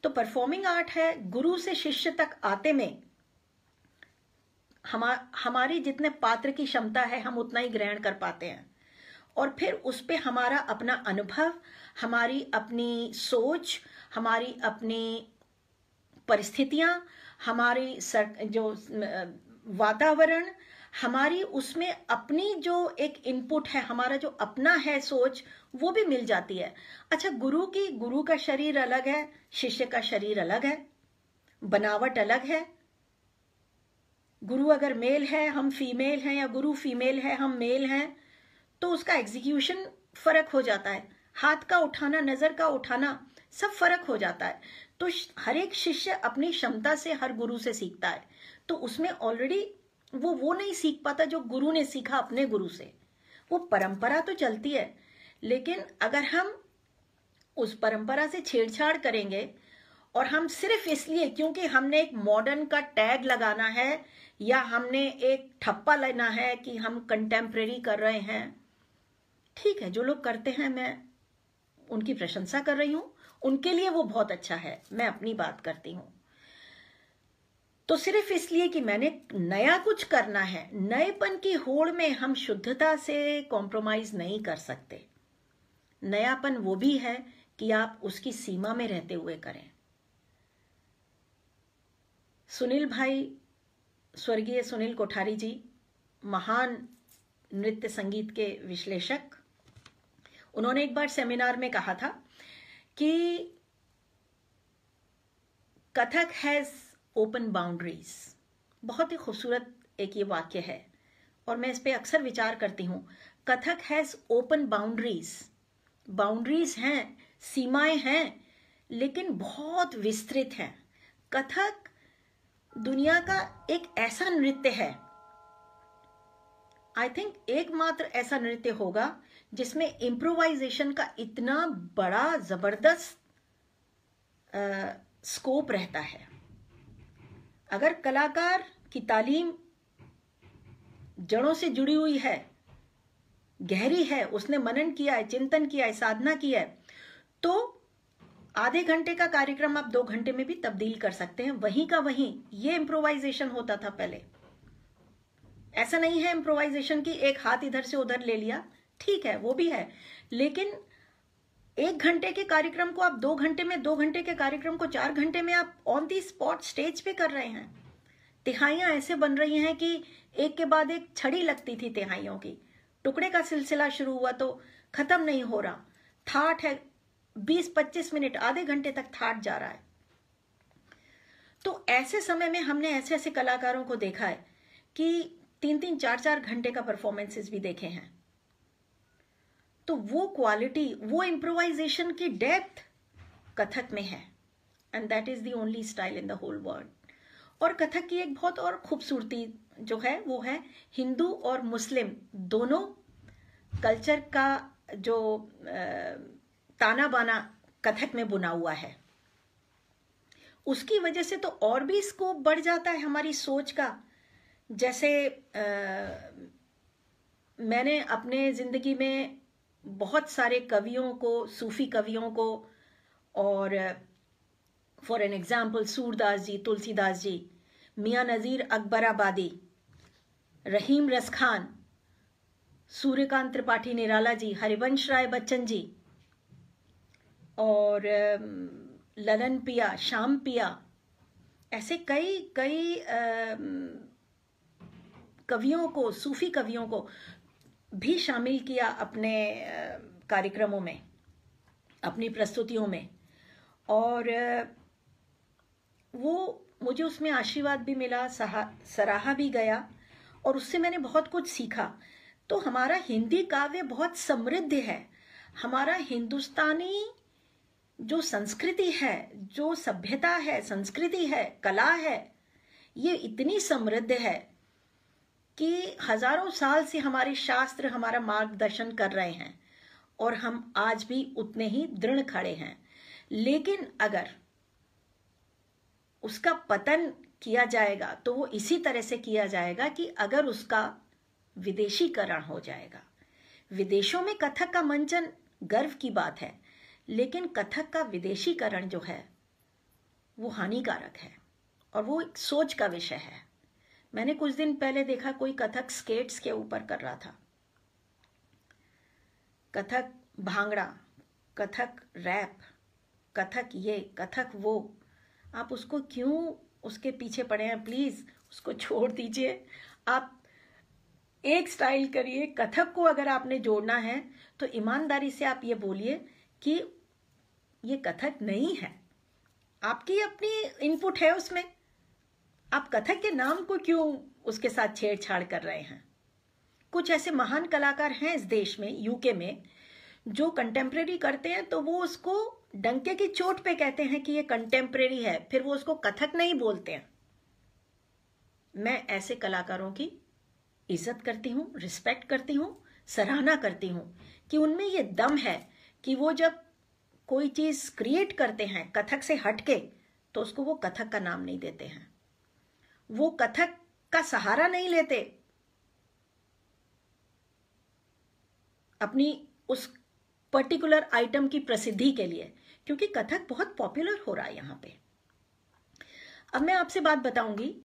तो performing art है, गुरु से शिष्य तक आते में हमारी जितने पात्र की क्षमता है हम उतना ही ग्रहण कर पाते हैं, और फिर उस पे हमारा अपना अनुभव, हमारी अपनी सोच, हमारी अपनी परिस्थितियां, हमारी जो वातावरण, हमारी उसमें अपनी जो एक इनपुट है, हमारा जो अपना है सोच, वो भी मिल जाती है। अच्छा, गुरु का शरीर अलग है, शिष्य का शरीर अलग है, बनावट अलग है। गुरु अगर मेल है, हम फीमेल हैं, या गुरु फीमेल है, हम मेल हैं, तो उसका एग्जीक्यूशन फर्क हो जाता है, हाथ का उठाना, नजर का उठाना, सब फर्क हो जाता है। तो हर एक शिष्य अपनी क्षमता से हर गुरु से सीखता है, तो उसमें ऑलरेडी वो नहीं सीख पाता जो गुरु ने सीखा अपने गुरु से। वो परंपरा तो चलती है, लेकिन अगर हम उस परंपरा से छेड़छाड़ करेंगे और हम सिर्फ इसलिए क्योंकि हमने एक मॉडर्न का टैग लगाना है, या हमने एक ठप्पा लेना है कि हम कंटेम्प्रेरी कर रहे हैं, ठीक है, जो लोग करते हैं मैं उनकी प्रशंसा कर रही हूं, उनके लिए वो बहुत अच्छा है, मैं अपनी बात करती हूं। तो सिर्फ इसलिए कि मैंने नया कुछ करना है, नएपन की होड़ में हम शुद्धता से कॉम्प्रोमाइज नहीं कर सकते। नयापन वो भी है कि आप उसकी सीमा में रहते हुए करें। सुनील भाई, स्वर्गीय सुनील कोठारी जी, महान नृत्य संगीत के विश्लेषक, उन्होंने एक बार सेमिनार में कहा था कि कथक हैज ओपन बाउंड्रीज। बहुत ही खूबसूरत एक ये वाक्य है, और मैं इस पे अक्सर विचार करती हूं। Kathak has open boundaries, boundaries हैं, सीमाएं हैं, लेकिन बहुत विस्तृत हैं। कथक दुनिया का एक ऐसा नृत्य है, आई थिंक एकमात्र ऐसा नृत्य होगा जिसमें इम्प्रोवाइजेशन का इतना बड़ा जबरदस्त स्कोप रहता है। अगर कलाकार की तालीम जड़ों से जुड़ी हुई है, गहरी है, उसने मनन किया है, चिंतन किया है, साधना की है, तो आधे घंटे का कार्यक्रम आप 2 घंटे में भी तब्दील कर सकते हैं, वहीं का वहीं। ये इम्प्रोवाइजेशन होता था पहले। ऐसा नहीं है इम्प्रोवाइजेशन की एक हाथ इधर से उधर ले लिया, ठीक है, वो भी है, लेकिन 1 घंटे के कार्यक्रम को आप 2 घंटे में, 2 घंटे के कार्यक्रम को 4 घंटे में आप ऑन दी स्पॉट स्टेज पे कर रहे हैं। तिहाइयां ऐसे बन रही हैं कि एक के बाद एक छड़ी लगती थी तिहाइयों की, टुकड़े का सिलसिला शुरू हुआ तो खत्म नहीं हो रहा। थाट है 20-25 मिनट, आधे घंटे तक थाट जा रहा है। तो ऐसे समय में हमने ऐसे ऐसे कलाकारों को देखा है कि 3-3, 4-4 घंटे का परफॉर्मेंसेस भी देखे हैं। तो वो क्वालिटी, वो इम्प्रोवाइजेशन की डेप्थ कथक में है, and that is the only style in the whole world. और कथक की एक बहुत और खूबसूरती जो है वो है हिंदू और मुस्लिम दोनों कल्चर का जो ताना बाना कथक में बुना हुआ है, उसकी वजह से तो और भी स्कोप बढ़ जाता है हमारी सोच का। जैसे मैंने अपने जिंदगी में बहुत सारे कवियों को, सूफी कवियों को, और फॉर एन एग्जाम्पल सूरदास जी, तुलसीदास जी, मियाँ नज़ीर अकबराबादी, रहीम रसखान, सूर्यकांत त्रिपाठी निराला जी, हरिवंश राय बच्चन जी, और ललन पिया, श्याम पिया, ऐसे कई कई कवियों को, सूफी कवियों को भी शामिल किया अपने कार्यक्रमों में, अपनी प्रस्तुतियों में, और वो मुझे उसमें आशीर्वाद भी मिला, सराहा भी गया, और उससे मैंने बहुत कुछ सीखा। तो हमारा हिंदी काव्य बहुत समृद्ध है। हमारा हिंदुस्तानी जो संस्कृति है, जो सभ्यता है, संस्कृति है, कला है, ये इतनी समृद्ध है कि हजारों साल से हमारे शास्त्र हमारा मार्गदर्शन कर रहे हैं, और हम आज भी उतने ही दृढ़ खड़े हैं। लेकिन अगर उसका पतन किया जाएगा तो वो इसी तरह से किया जाएगा कि अगर उसका विदेशीकरण हो जाएगा। विदेशों में कथक का मंचन गर्व की बात है, लेकिन कथक का विदेशीकरण जो है वो हानिकारक है और वो एक सोच का विषय है। मैंने कुछ दिन पहले देखा कोई कथक स्केट्स के ऊपर कर रहा था, कथक भांगड़ा, कथक रैप, कथक ये, कथक वो। आप उसको क्यों उसके पीछे पड़े हैं? प्लीज उसको छोड़ दीजिए। आप एक स्टाइल करिए। कथक को अगर आपने जोड़ना है तो ईमानदारी से आप ये बोलिए कि ये कथक नहीं है, आपकी अपनी इनपुट है उसमें। आप कथक के नाम को क्यों उसके साथ छेड़छाड़ कर रहे हैं? कुछ ऐसे महान कलाकार हैं इस देश में, यूके में, जो कंटेम्प्रेरी करते हैं तो वो उसको डंके की चोट पे कहते हैं कि ये कंटेम्प्रेरी है, फिर वो उसको कथक नहीं बोलते हैं। मैं ऐसे कलाकारों की इज्जत करती हूँ, रिस्पेक्ट करती हूँ, सराहना करती हूँ कि उनमें ये दम है कि वो जब कोई चीज क्रिएट करते हैं कथक से हटके तो उसको वो कथक का नाम नहीं देते हैं, वो कथक का सहारा नहीं लेते अपनी उस पर्टिकुलर आइटम की प्रसिद्धि के लिए, क्योंकि कथक बहुत पॉपुलर हो रहा है यहाँ पे। अब मैं आपसे बात बताऊंगी